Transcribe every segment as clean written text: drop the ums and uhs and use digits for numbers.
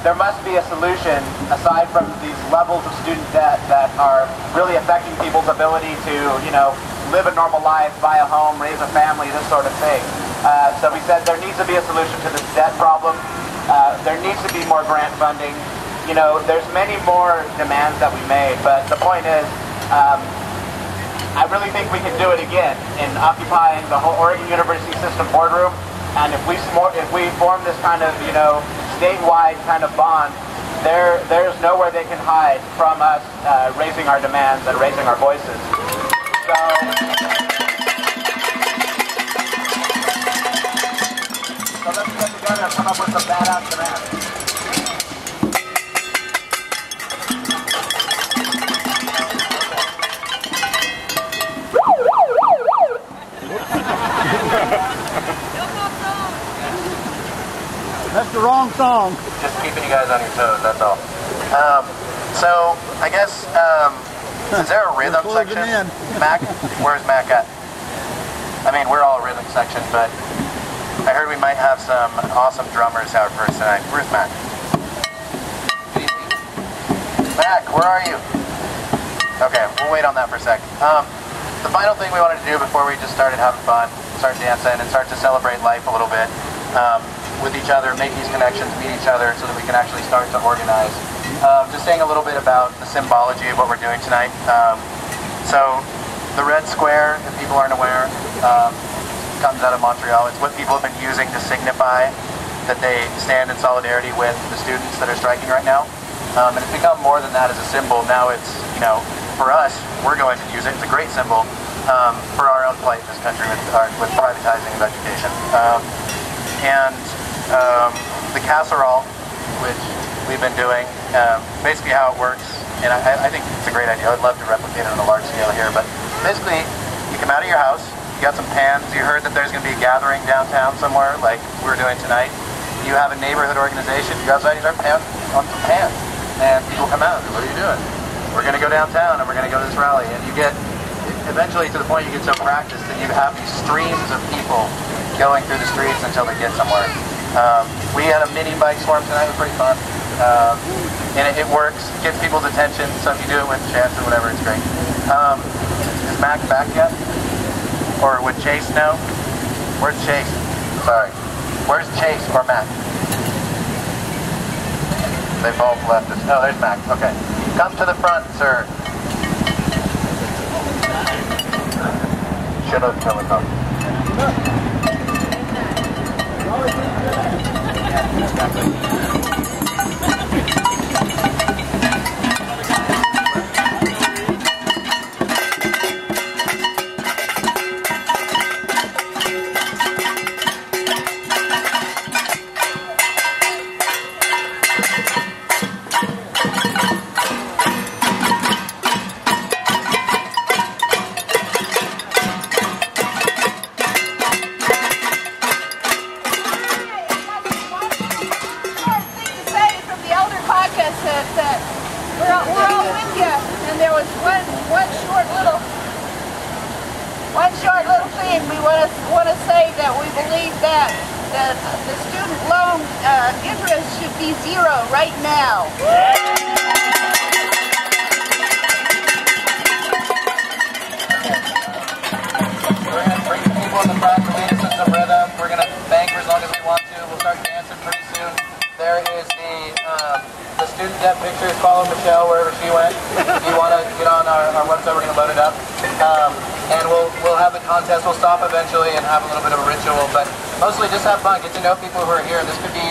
there must be a solution aside from these levels of student debt that are really affecting people's ability to, live a normal life, buy a home, raise a family, this sort of thing. So we said there needs to be a solution to this debt problem. There needs to be more grant funding. There's many more demands that we made, but the point is, I really think we can do it again in occupying the whole Oregon University System boardroom. And if we form this kind of, statewide kind of bond, there's nowhere they can hide from us raising our demands and raising our voices. So let's get together and come up with some badass demands. That's the wrong song. Just keeping you guys on your toes, that's all. So, I guess, is there a rhythm section? Mac? Where's Mac at? I mean, we're all a rhythm section, but I heard we might have some awesome drummers out for us tonight. Where's Mac? Mac, where are you? Okay, we'll wait on that for a sec. The final thing we wanted to do before we just started having fun, start dancing, and start to celebrate life a little bit with each other, make these connections, meet each other so that we can actually start to organize. Just saying a little bit about the symbology of what we're doing tonight. So the red square, if people aren't aware, comes out of Montreal. It's what people have been using to signify that they stand in solidarity with the students that are striking right now. And it's become more than that as a symbol. Now it's, for us, we're going to use it. It's a great symbol for our own plight in this country with privatizing of education. The casserole, which we've been doing, basically how it works, and I think it's a great idea. I'd love to replicate it on a large scale here, but basically you come out of your house, you got some pans, you heard that there's going to be a gathering downtown somewhere like we're doing tonight. You have a neighborhood organization, you go outside, you start on some pans, and people come out and what are you doing? We're going to go downtown and we're going to go to this rally, and you get eventually to the point you get so practiced that you have these streams of people going through the streets until they get somewhere. We had a mini bike storm tonight, it was pretty fun. And it works, gets people's attention, so if you do it with Chance or whatever, it's great. Is Mac back yet? Or would Chase know? Where's Chase? Sorry. Where's Chase or Mac? They both left us. Oh, there's Mac. Okay. Come to the front, sir. Should have telephone. One short little thing. We want to say that we believe that the student loan interest should be zero right now. We're going to bring the people in the front to lead us in some rhythm. We're going to bang for as long as we want to. We'll start dancing pretty soon. There is the student debt pictures. Follow Michelle wherever she went. If you want to get on our website, we're going to load it up. And we'll have the contest. We'll stop eventually and have a little bit of a ritual, but mostly just have fun. Get to know people who are here. These could be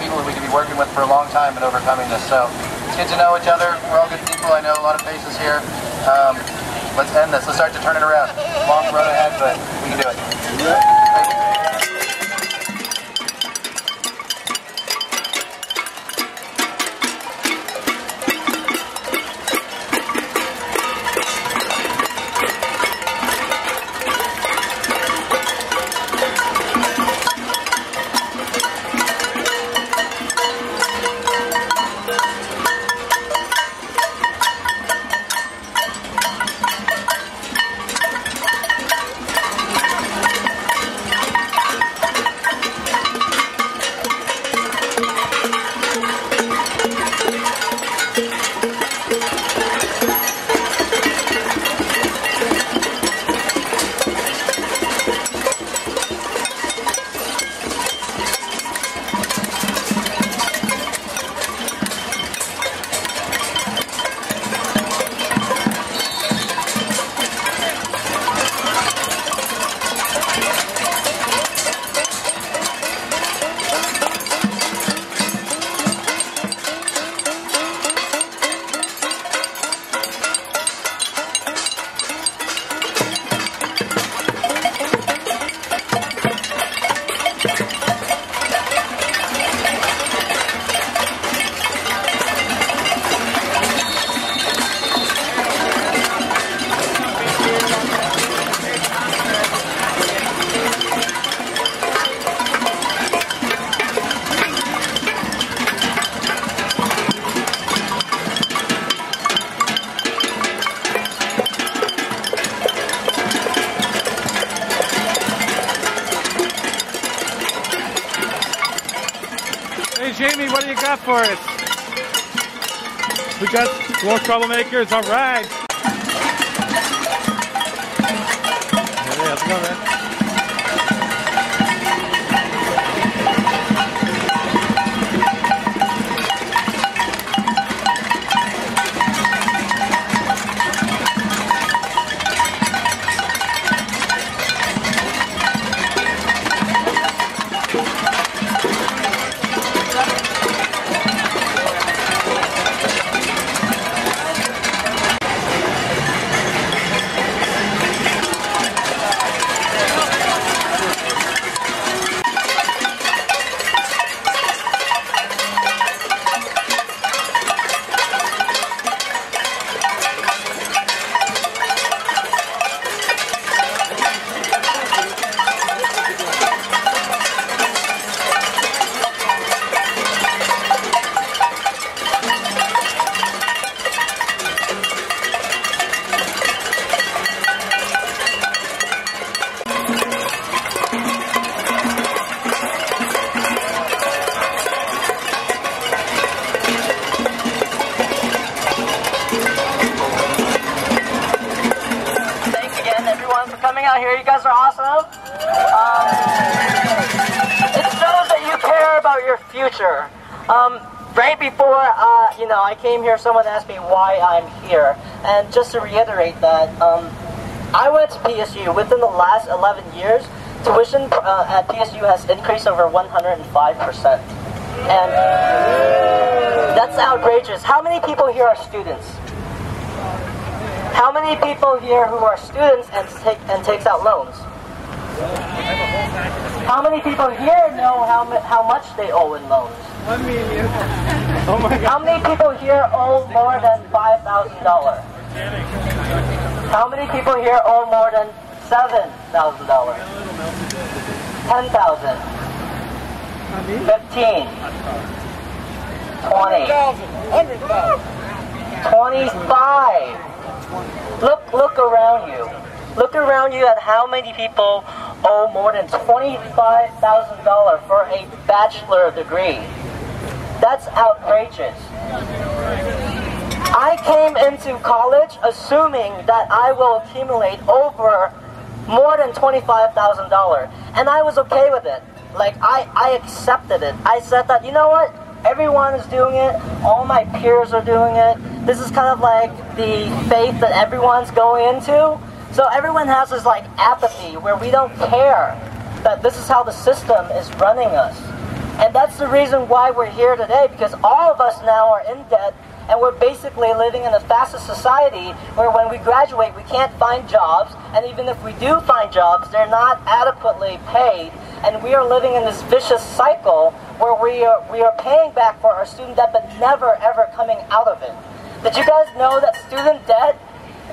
people who we could be working with for a long time in overcoming this. So it's good to know each other. We're all good people. I know a lot of faces here. Let's end this. Let's start to turn it around. Long road ahead, but we can do it. Thank you. Jamie, what do you got for us? We got more troublemakers, all right. Hey, how's it going, man? Coming out here, you guys are awesome. It shows that you care about your future. Right before, I came here, someone asked me why I'm here, and just to reiterate that, I went to PSU. Within the last 11 years, tuition at PSU has increased over 105%, and that's outrageous. How many people here are students? How many people here who are students and takes out loans? How many people here know how much they owe in loans? 1 million. Oh my God. How many people here owe more than $5,000? How many people here owe more than $7,000? 10,000. 15. 20. 25. Look around you. Look around you at how many people owe more than $25,000 for a bachelor degree. That's outrageous. I came into college assuming that I will accumulate over more than $25,000, and I was okay with it. Like, I accepted it. I said that, you know what? Everyone is doing it. All my peers are doing it. This is kind of like the faith that everyone's going into. So everyone has this like apathy where we don't care that this is how the system is running us. And that's the reason why we're here today, because all of us now are in debt, and we're basically living in a fascist society where when we graduate we can't find jobs, and even if we do find jobs, they're not adequately paid. And we are living in this vicious cycle where we are paying back for our student debt but never ever coming out of it. Did you guys know that student debt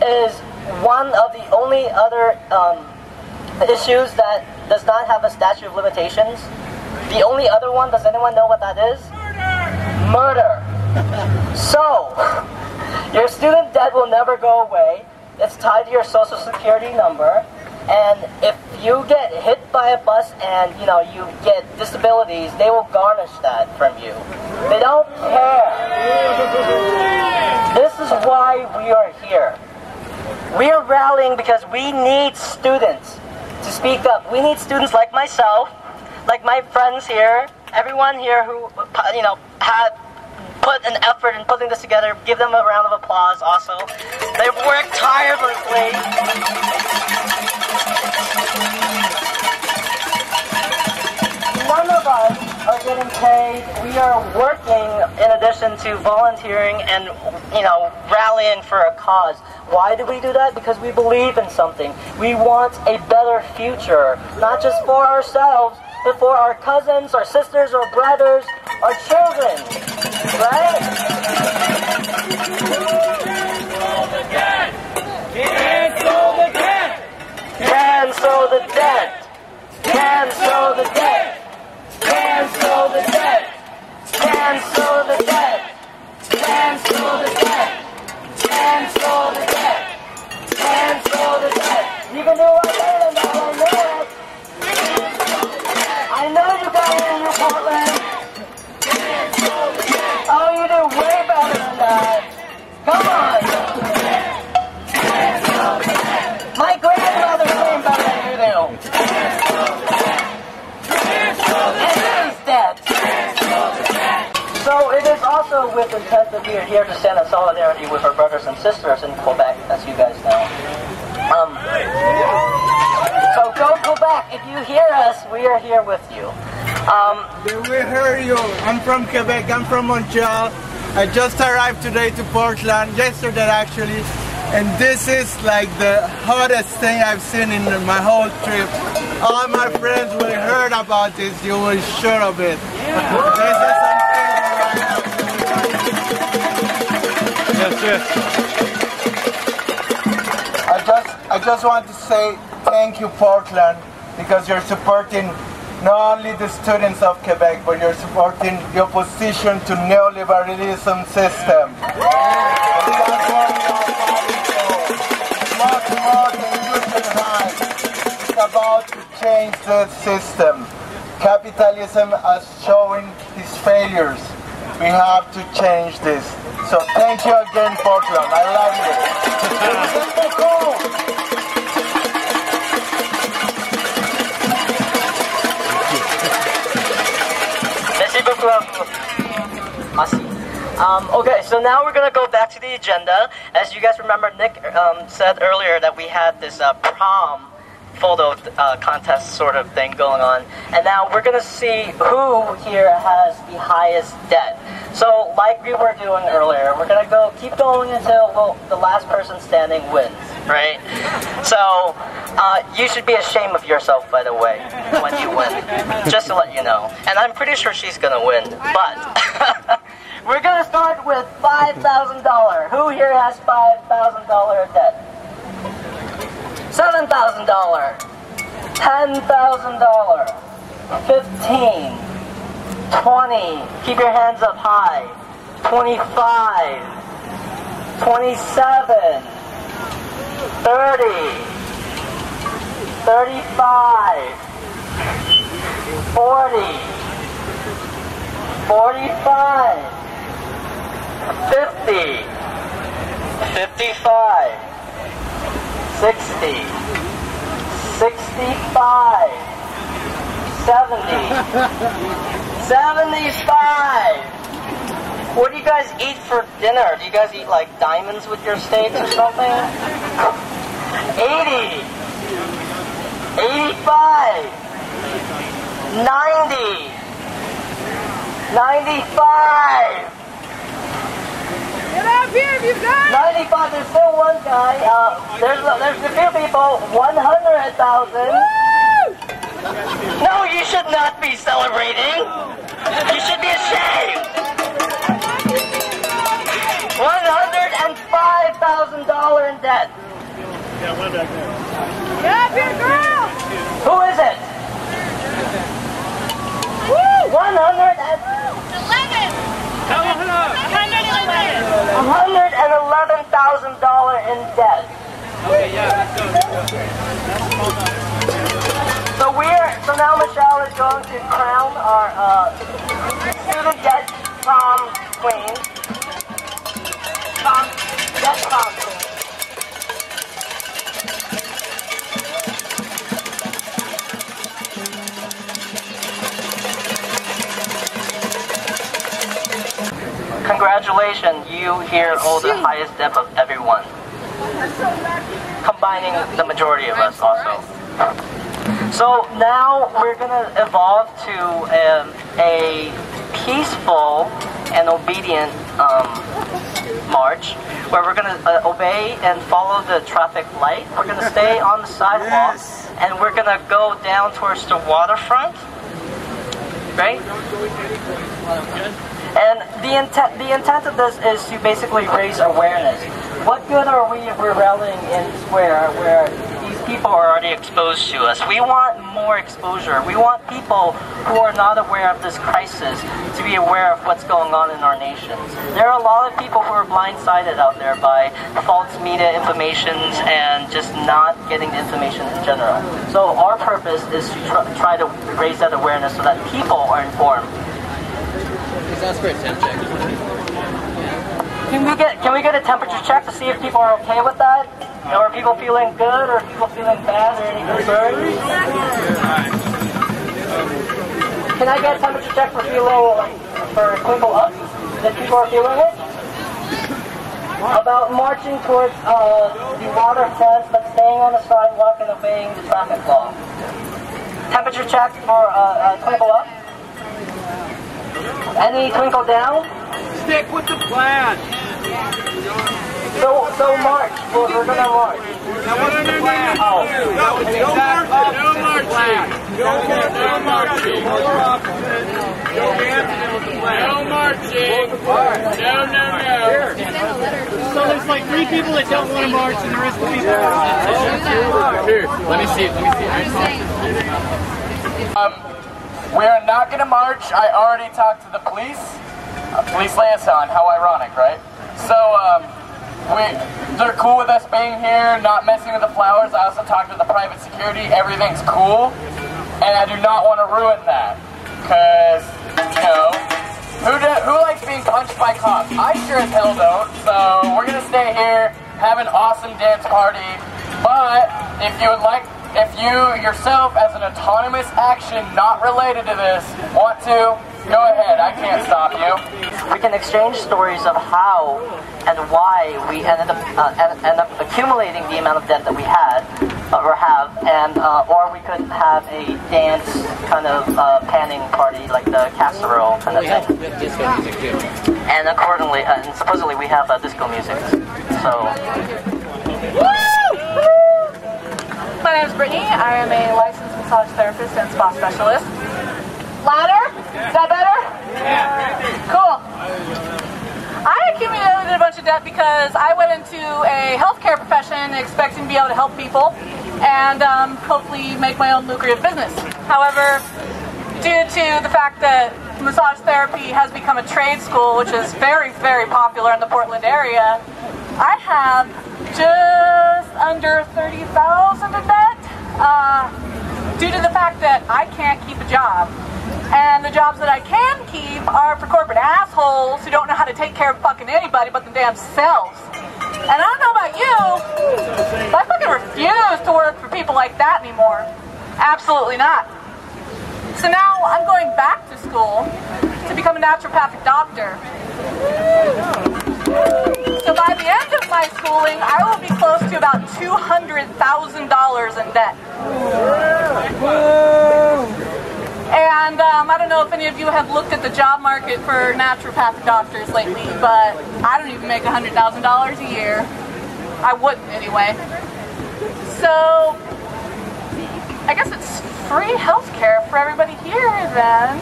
is one of the only other issues that does not have a statute of limitations? The only other one, does anyone know what that is? Murder. So, your student debt will never go away. It's tied to your social security number. And if you get hit by a bus and, you get disabilities, they will garnish that from you. They don't care. This is why we are here. We are rallying because we need students to speak up. We need students like myself, like my friends here, everyone here who, had put an effort in putting this together. Give them a round of applause also. They've worked tirelessly. None of us are getting paid. We are working in addition to volunteering and, rallying for a cause. Why do we do that? Because we believe in something. We want a better future, not just for ourselves, but for our cousins, our sisters, our brothers, our children, right? Cancel the debt! Cancel the debt! Cancel the debt! Cancel the debt! Cancel the debt! Cancel the debt! Cancel the debt! Cancel the debt! You can do it better than that, I know it! I know you got it in your Portland! So it is also with intent that we are here to stand in solidarity with our brothers and sisters in Quebec, as you guys know. So go Quebec. If you hear us, we are here with you. We heard you. I'm from Quebec. I'm from Montreal. I just arrived today to Portland, yesterday actually. And this is like the hottest thing I've seen in my whole trip. All my friends will heard about this, you will sure of it. This is something Yes. I just want to say thank you, Portland, because you're supporting not only the students of Quebec, but you're supporting the opposition to neoliberalism system. That's what we are fighting for. Much more than human rights. It's about to change the system. Capitalism is showing its failures. We have to change this. So thank you again, Portland. I love you. Okay, so now we're gonna go back to the agenda. As you guys remember, Nick said earlier that we had this prom photo contest sort of thing going on, and now we're gonna see who here has the highest debt. So, like we were doing earlier, we're gonna keep going until the last person standing wins, right? So, you should be ashamed of yourself, by the way, when you win, just to let you know. And I'm pretty sure she's gonna win, but we're gonna start with $5,000. Who here has $5,000 in debt? $7,000, $10,000, 15, 20, keep your hands up high, 25, 27, 30, 35, 40, 45, 50, 55, 60, 65, 70, 75. What do you guys eat for dinner? Do you guys eat like diamonds with your steaks or something? 80, 85, 90, 95. Get up here if you got 95, there's still one guy. There's a few people. 100,000. No, you should not be celebrating. You should be ashamed. $105,000 in debt. Yeah, one back there. Get up here, girl! Who is it? Woo! 111,000 in debt. Okay, yeah, let's go. So now Michelle is going to crown our student debt prom queen. Debt prom queen. Congratulations, you here hold the highest debt of everyone. Combining the majority of us also. So now we're going to evolve to a peaceful and obedient march, where we're going to obey and follow the traffic light. We're going to stay on the sidewalk, and we're going to go down towards the waterfront, right? And the intent of this is to basically raise awareness. What good are we if we're rallying in the square where these people are already exposed to us? We want more exposure. We want people who are not aware of this crisis to be aware of what's going on in our nations. There are a lot of people who are blindsided out there by false media informations and just not getting the information in general. So our purpose is to try to raise that awareness so that people are informed. That's for a temp check. Can we get a temperature check to see if people are okay with that? Or are people feeling good, or are people feeling bad, or any concerns? Can I get a temperature check for feeling for twinkle up? if people are feeling it. About marching towards the water fence, but staying on the sidewalk and obeying the traffic law. Temperature check for twinkle up. Any twinkle down? Stick with the plan. So march. We're gonna march. That wasn't the plan. Oh. That was the exact opposite plan. No marching. Polar opposite. No dancing with the plan. No marching. No. So there's like 3 people that don't want to march and the rest of the people. Here, let me see. We are not going to march. I already talked to the police. Police liaison. How ironic, right? So, they're cool with us being here, not messing with the flowers. I also talked to the private security. Everything's cool. And I do not want to ruin that. Because, you know, who likes being punched by cops? I sure as hell don't. So, we're going to stay here, have an awesome dance party. But, if you yourself as an autonomous action not related to this want to, go ahead. I can't stop you. We can exchange stories of how and why we ended up accumulating the amount of debt that we had or have, and or we could have a dance kind of panning party like the casserole kind of thing. We have disco music too. And accordingly, and supposedly we have disco music. So. My name is Brittany. I am a licensed massage therapist and spa specialist. Louder? Is that better? Yeah. Cool. I accumulated a bunch of debt because I went into a healthcare profession expecting to be able to help people and hopefully make my own lucrative business. However, due to the fact that massage therapy has become a trade school, which is very, very popular in the Portland area, I have just under $30,000 in debt due to the fact that I can't keep a job. And the jobs that I can keep are for corporate assholes who don't know how to take care of fucking anybody but the damn selves. And I don't know about you, but I fucking refuse to work for people like that anymore. Absolutely not. So now I'm going back to school to become a naturopathic doctor. So by the end of my schooling, I will be close to about $200,000 in debt. And I don't know if any of you have looked at the job market for naturopathic doctors lately, but I don't even make $100,000 a year. I wouldn't anyway. So I guess it's free healthcare for everybody here then,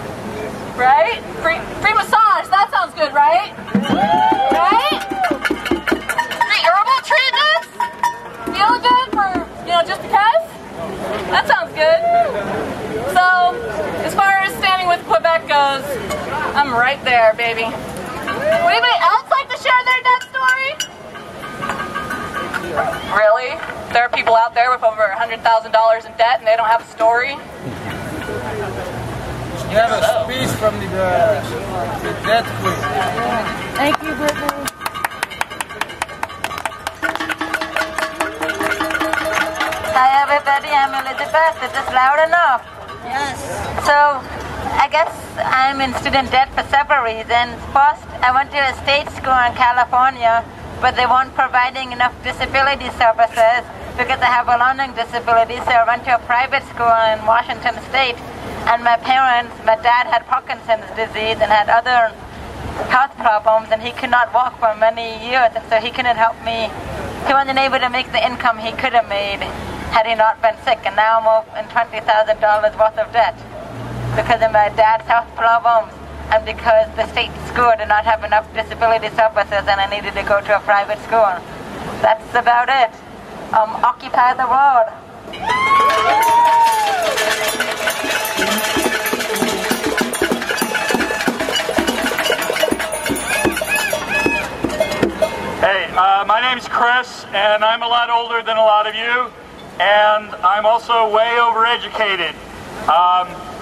right? Free massage. That sounds good, right? Right? Free herbal treatments? Feeling good for, just because? That sounds good. So, as far as standing with Quebec goes, I'm right there, baby. Would anybody else like to share their debt story? Really? There are people out there with over $100,000 in debt and they don't have a story? You have a speech from the debt queen. Thank you, Brittany. Hi everybody, I'm Elizabeth. Is this loud enough? Yes. So, I guess I'm in student debt for several reasons. First, I went to a state school in California, but they weren't providing enough disability services because I have a learning disability, so I went to a private school in Washington State. And my dad had Parkinson's disease and had other health problems, and he could not walk for many years, and so he couldn't help me. He wasn't able to make the income he could have made had he not been sick, and now I'm in $20,000 worth of debt because of my dad's health problems and because the state school did not have enough disability services and I needed to go to a private school. That's about it. Occupy the world. Hey, my name's Chris, and I'm a lot older than a lot of you, and I'm also way overeducated.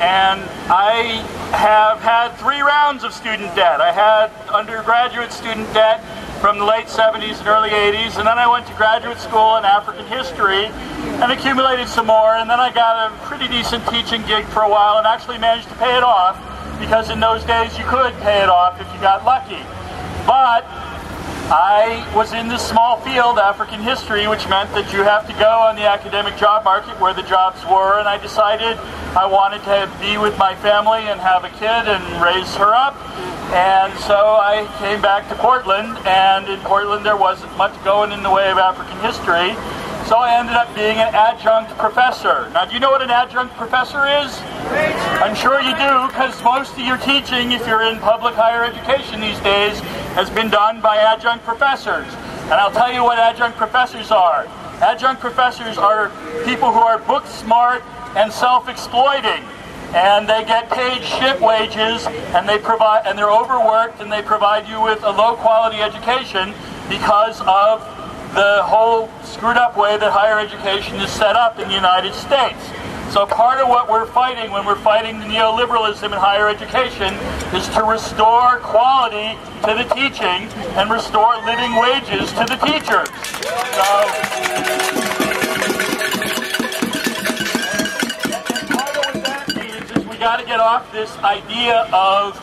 And I have had 3 rounds of student debt. I had undergraduate student debt from the late 70s and early 80s, and then I went to graduate school in African history and accumulated some more, and then I got a pretty decent teaching gig for a while and actually managed to pay it off. because in those days you could pay it off if you got lucky. But I was in this small field, African history, which meant that you have to go on the academic job market where the jobs were, and I decided I wanted to be with my family and have a kid and raise her up. And so I came back to Portland, and in Portland there wasn't much going in the way of African history, so I ended up being an adjunct professor. Now, do you know what an adjunct professor is? I'm sure you do, because most of your teaching, if you're in public higher education these days, has been done by adjunct professors. And I'll tell you what adjunct professors are. Adjunct professors are people who are book smart and self-exploiting. And they get paid shit wages, and they're overworked, and they provide you with a low-quality education because of the whole screwed up way that higher education is set up in the United States. So part of what we're fighting when we're fighting the neoliberalism in higher education is to restore quality to the teaching and restore living wages to the teachers. So, part of what that means is we got to get off this idea of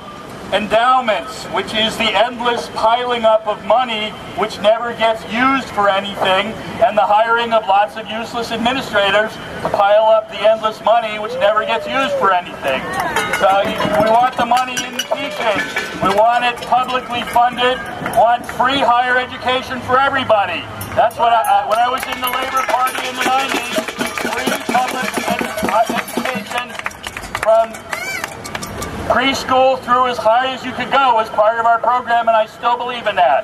endowments, which is the endless piling up of money which never gets used for anything, and the hiring of lots of useless administrators to pile up the endless money which never gets used for anything. So we want the money in teaching. We want it publicly funded. We want free higher education for everybody. That's what when I was in the Labor Party in the 90s, free public education from preschool through as high as you could go was part of our program, and I still believe in that.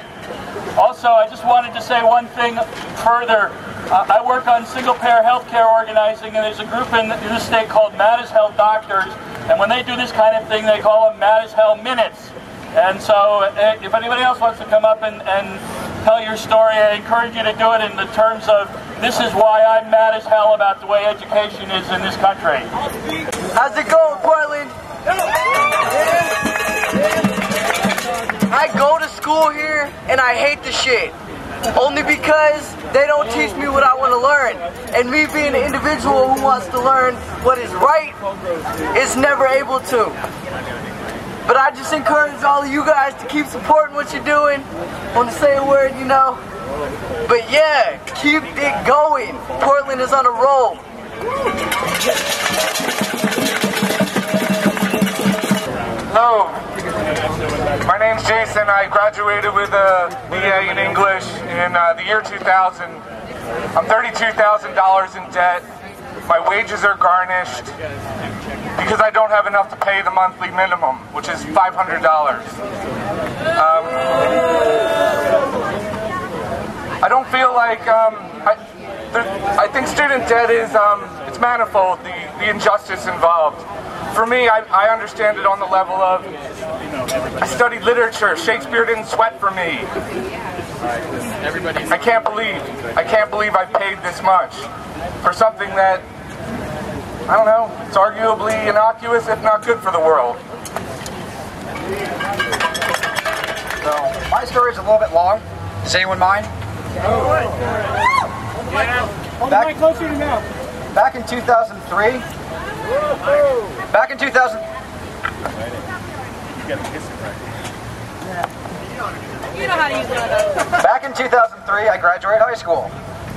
Also, I just wanted to say one thing further. I work on single-payer healthcare organizing, and there's a group in this state called Mad as Hell Doctors, and when they do this kind of thing, they call them Mad as Hell Minutes. And so, if anybody else wants to come up and tell your story, I encourage you to do it in the terms of, this is why I'm mad as hell about the way education is in this country. How's it going, Portland? I go to school here and I hate the shit. Only because they don't teach me what I want to learn. And me being an individual who wants to learn what is right is never able to. But I just encourage all of you guys to keep supporting what you're doing. Want to say a word, you know? But yeah, keep it going. Portland is on a roll. Hello, my name's Jason. I graduated with a BA in English in the year 2000. I'm $32,000 in debt. My wages are garnished because I don't have enough to pay the monthly minimum, which is $500. I don't feel like, I think student debt is, it's manifold, the injustice involved. For me, I understand it on the level of, I studied literature. Shakespeare didn't sweat for me. I can't believe I paid this much for something that, I don't know, it's arguably innocuous, if not good for the world. So, my story is a little bit long. Does anyone mind? Back in 2003, Back in 2000. You know how to use one of those. Back in 2003, I graduated high school.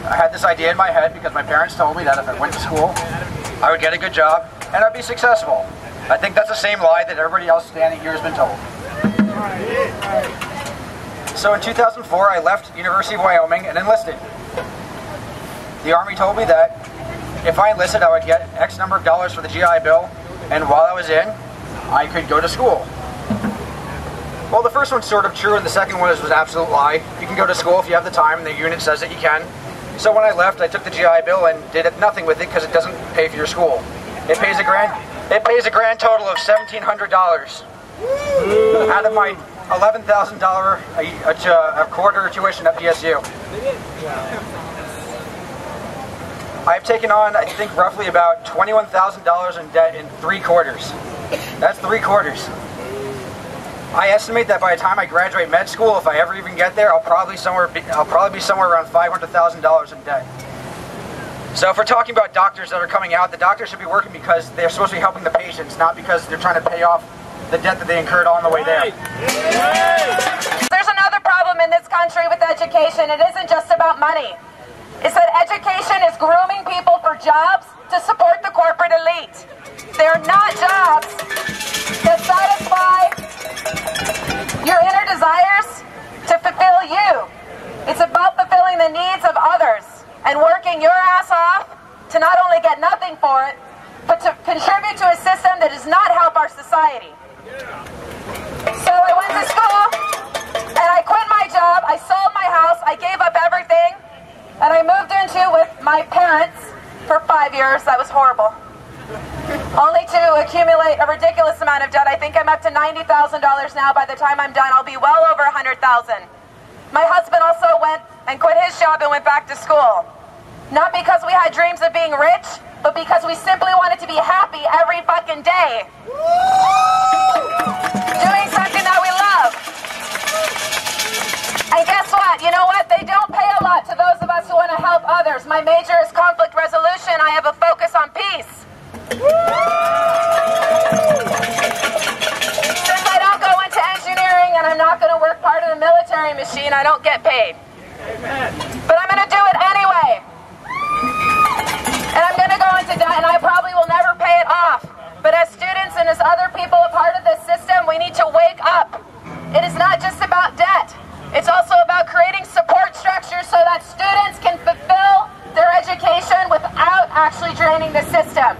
I had this idea in my head because my parents told me that if I went to school, I would get a good job and I'd be successful. I think that's the same lie that everybody else standing here has been told. So in 2004, I left University of Wyoming and enlisted. The Army told me that if I enlisted, I would get X number of dollars for the GI Bill, and while I was in, I could go to school. Well, the first one's sort of true, and the second one was an absolute lie. You can go to school if you have the time, and the unit says that you can. So when I left, I took the GI Bill and did nothing with it because it doesn't pay for your school. It pays a grand total of $1,700 out of my $11,000 a quarter tuition at PSU. I've taken on, I think, roughly about $21,000 in debt in 3 quarters. That's 3 quarters. I estimate that by the time I graduate med school, if I ever even get there, I'll probably be somewhere around $500,000 in debt. So if we're talking about doctors that are coming out, the doctors should be working because they're supposed to be helping the patients, not because they're trying to pay off the debt that they incurred on the way there. There's another problem in this country with education. It isn't just about money. It's that education is grooming people for jobs to support the corporate elite. They're not jobs that satisfy your inner desires to fulfill you. It's about fulfilling the needs of others and working your ass off to not only get nothing for it, but to contribute to a system that does not help our society. So I went to school and I quit my job, I sold my house, I gave up everything, and I moved into with my parents for 5 years. That was horrible. Only to accumulate a ridiculous amount of debt. I think I'm up to $90,000 now. By the time I'm done, I'll be well over $100,000. My husband also went and quit his job and went back to school. Not because we had dreams of being rich, but because we simply wanted to be happy every fucking day. Doing something that we love. And guess what? You know what? They don't pay a lot to those of us who want to help others. My major is conflict resolution. I have a focus on peace. Since I don't go into engineering and I'm not going to work part of the military machine, I don't get paid. But I'm going to do it anyway. And I'm going to go into debt, and I probably will never pay it off. But as students and as other people a part of this system, we need to wake up. It is not just about debt. It's also about creating support structures so that students can fulfill their education without actually draining the system.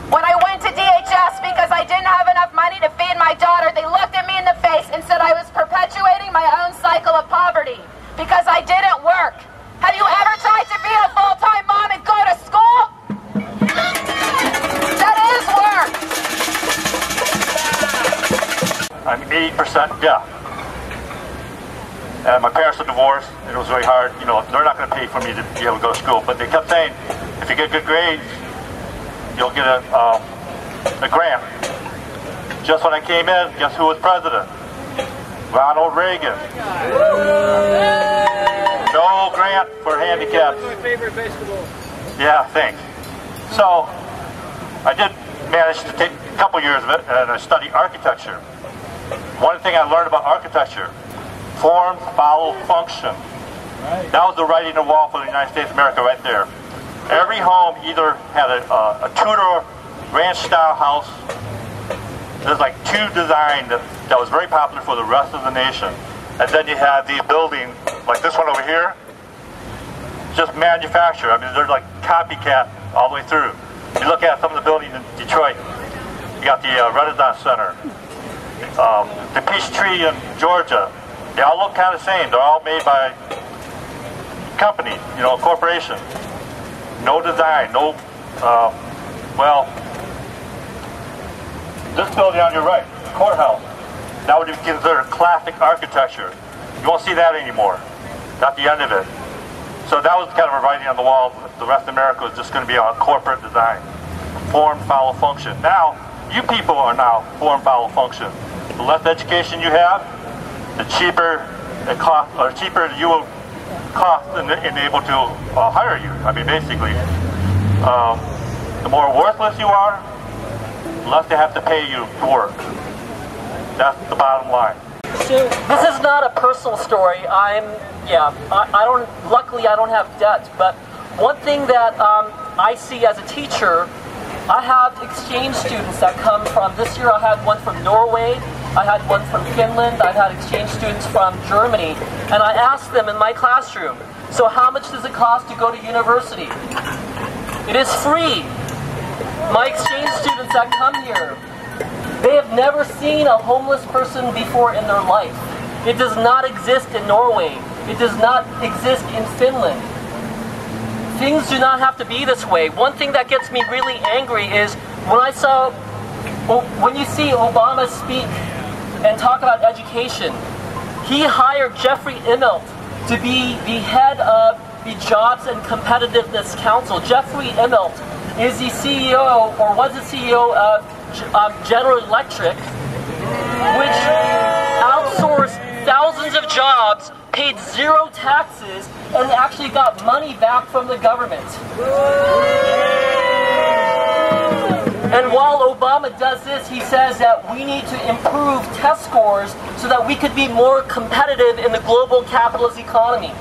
When I went to DHS because I didn't have enough money to feed my daughter, they looked at me in the face and said I was perpetuating my own cycle of poverty because I didn't work. Have you ever tried to be a full-time mom and go to school? That is work. I'm 80% deaf. My parents are divorced, and it was very hard. You know, they're not going to pay for me to be able to go to school, but they kept saying, if you get good grades, you'll get a grant. Just when I came in, guess who was president? Ronald Reagan. No grant for handicaps. My favorite vegetable. Yeah, thanks. So, I did manage to take a couple years of it, and I studied architecture. One thing I learned about architecture, form, follow, function. That was the writing on the wall for the United States of America right there. Every home either had a Tudor ranch-style house. There's like two designs that was very popular for the rest of the nation. And then you had these buildings, like this one over here, just manufactured. I mean, they're like copycat all the way through. You look at some of the buildings in Detroit, you got the Renaissance Center, the Peachtree in Georgia. They all look kind of the same. They're all made by companies, you know, corporations. No design, no, well, this building on your right, the courthouse, that would be considered classic architecture. You won't see that anymore. That's the end of it. So that was kind of a writing on the wall. The rest of America was just going to be on corporate design. Form, follow, function. Now, you people are now form, follow, function. The less education you have, the cheaper it costs, or cheaper you will cost and able to hire you. I mean, basically, the more worthless you are, the less they have to pay you to work. That's the bottom line. So this is not a personal story. Luckily I don't have debt, but one thing that I see as a teacher, I have exchange students that come from, this year I had one from Norway, I had one from Finland, I've had exchange students from Germany, and I asked them in my classroom, so how much does it cost to go to university? It is free. My exchange students that come here, they have never seen a homeless person before in their life. It does not exist in Norway. It does not exist in Finland. Things do not have to be this way. One thing that gets me really angry is when you see Obama speak and talk about education, he hired Jeffrey Immelt to be the head of the Jobs and Competitiveness Council. Jeffrey Immelt is the CEO, or was the CEO of General Electric, which outsourced thousands of jobs, paid zero taxes, and actually got money back from the government. And while Obama does this, he says that we need to improve test scores so that we could be more competitive in the global capitalist economy.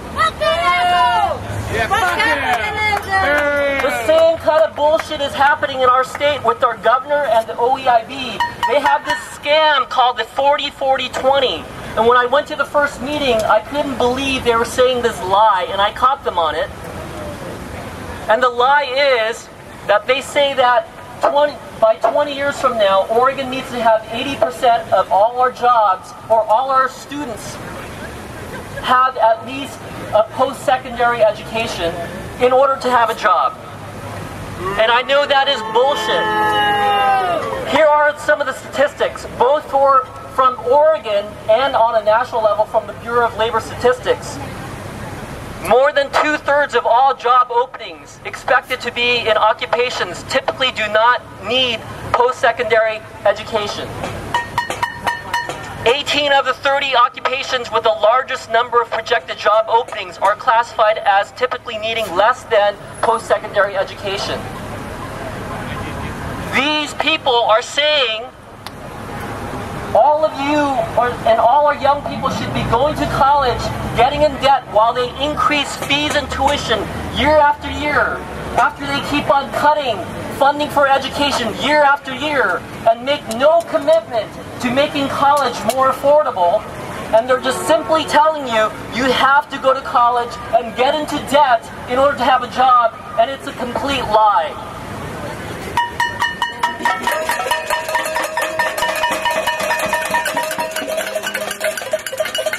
The same kind of bullshit is happening in our state with our governor and the OEIB. They have this scam called the 40-40-20. And when I went to the first meeting, I couldn't believe they were saying this lie, and I caught them on it. And the lie is that they say that by 20 years from now, Oregon needs to have 80% of all our jobs, or all our students have at least a post-secondary education in order to have a job. And I know that is bullshit. Here are some of the statistics, both from Oregon and on a national level from the Bureau of Labor Statistics. More than 2/3 of all job openings expected to be in occupations typically do not need post-secondary education. 18 of the 30 occupations with the largest number of projected job openings are classified as typically needing less than post-secondary education. These people are saying all of you and all our young people should be going to college, getting in debt while they increase fees and tuition year after year, after they keep on cutting funding for education year after year and make no commitment to making college more affordable. And they're just simply telling you, you have to go to college and get into debt in order to have a job, and it's a complete lie.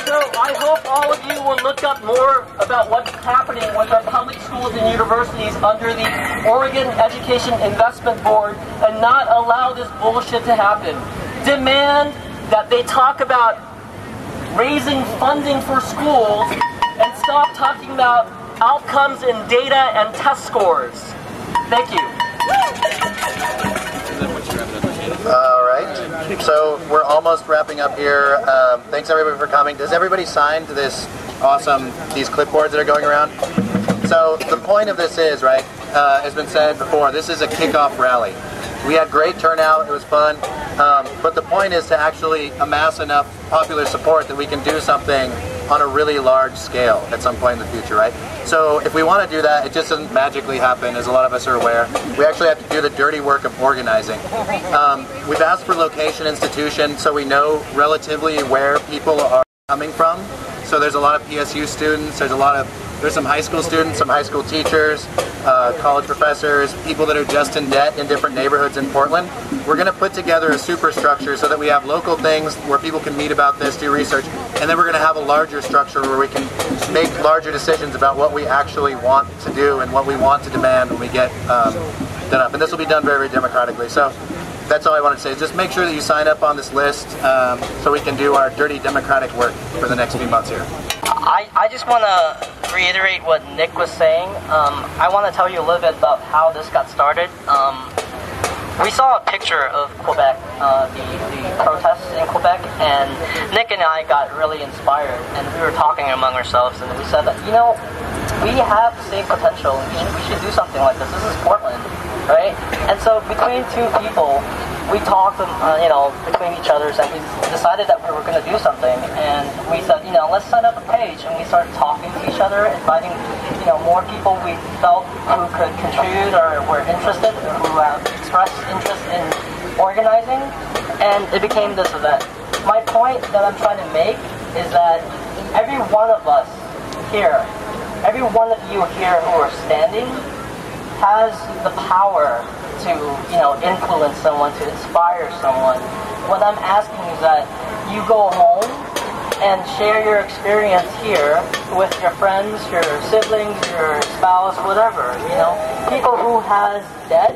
So I hope all of you will look up more about what's happening with our public schools and universities under the Oregon Education Investment Board and not allow this bullshit to happen. Demand that they talk about raising funding for schools and stop talking about outcomes in data and test scores. Thank you. All right, so we're almost wrapping up here. Thanks everybody for coming. Does everybody sign to this these clipboards that are going around? So the point of this is, right, has been said before, this is a kickoff rally. We had great turnout, it was fun, but the point is to actually amass enough popular support that we can do something on a really large scale at some point in the future, right? So if we want to do that, it just doesn't magically happen, as a lot of us are aware. We actually have to do the dirty work of organizing. We've asked for location, institution, so we know relatively where people are coming from. So there's a lot of PSU students, there's some high school students, some high school teachers, college professors, people that are just in debt in different neighborhoods in Portland. We're going to put together a superstructure so that we have local things where people can meet about this, do research, and then we're going to have a larger structure where we can make larger decisions about what we actually want to do and what we want to demand when we get done up. And this will be done very, very democratically. So that's all I want to say, is just make sure that you sign up on this list so we can do our dirty democratic work for the next few months here. I just want to reiterate what Nick was saying. I want to tell you a little bit about how this got started. We saw a picture of Quebec, the protests in Quebec, and Nick and I got really inspired, and we were talking among ourselves, and we said that, you know, we have the same potential, and we should do something like this. This is Portland, right? And so between two people, we talked, between each other, and we decided that we were going to do something. And we said, let's set up a page, and we started talking to each other, inviting, more people we felt who could contribute or were interested, who expressed interest in organizing, and it became this event. My point that I'm trying to make is that every one of us here, every one of you here who are standing, has the power to, influence someone, to inspire someone. What I'm asking is that you go home and share your experience here with your friends, your siblings, your spouse, whatever, People who has debt,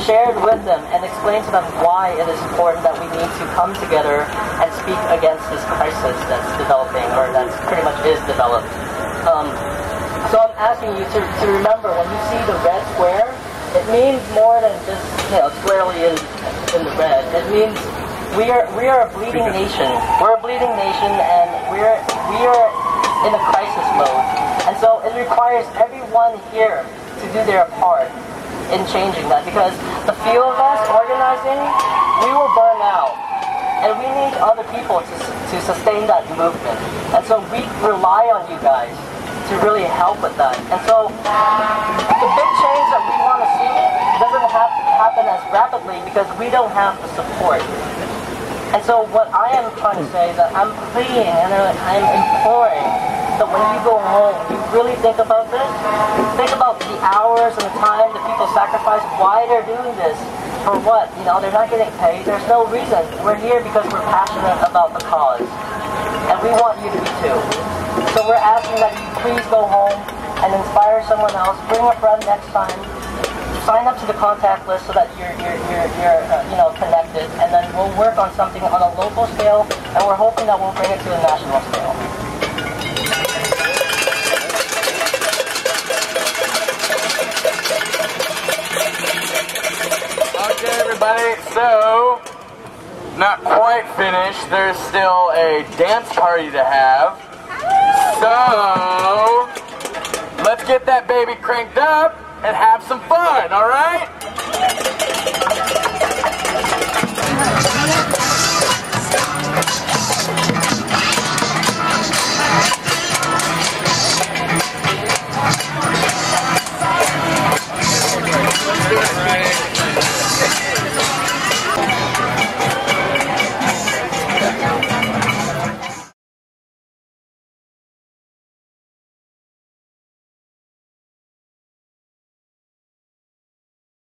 share it with them and explain to them why it is important that we need to come together and speak against this crisis that's developing, or that's pretty much is developed. So I'm asking you to remember, when you see the red square, it means more than just squarely in the red. It means we are a bleeding nation. We're a bleeding nation, and we are in a crisis mode. And so it requires everyone here to do their part. in changing that, because the few of us organizing, we will burn out. And we need other people to sustain that movement. And so we rely on you guys to really help with that. And so the big change that we want to see doesn't have to happen as rapidly because we don't have the support. And so what I am trying to say is that I'm pleading and I'm imploring that when you go home, you really think about this. Think about the hours and the time that people sacrifice, why they're doing this. For what? You know, they're not getting paid. There's no reason. We're here because we're passionate about the cause. And we want you to be too. So we're asking that you please go home and inspire someone else. Bring a friend next time. Sign up to the contact list so that you're connected. And then we'll work on something on a local scale. And we're hoping that we'll bring it to a national scale. Okay, everybody, so not quite finished. There's still a dance party to have. So let's get that baby cranked up and have some fun, all right?